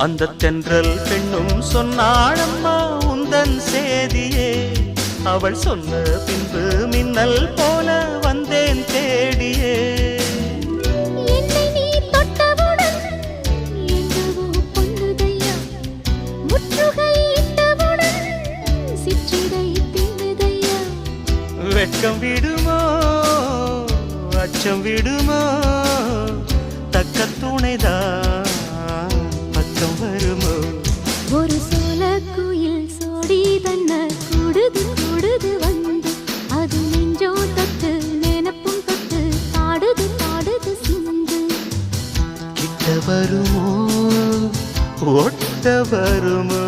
அந்த தென்றல் பெண்ணும் சொன்னாளம்மா உந்தன் சேதியே. அவள் சொன்ன பின்பு மின்னல் போல வந்தேன் தேடியே. என்னை நீ தொட்டவுடன் என்னவோ பொன்னுதையா, முற்றுகை இட்டவுடன் சிற்றிடை தின்னுதையா. வெட்கம் விடுமோ அச்சம் விடுமோ, தக்க துணைதான் பக்கம் வருமோ. ஒரு சோல குயில் சோடி தன்ன கூடுது கூடுது வந்து, அது நெஞ்சோ தொட்டு நினப்பும் தொட்டு பாடுது பாடுது சிந்து. கிட்ட வருமோ ஒட்ட வருமோ.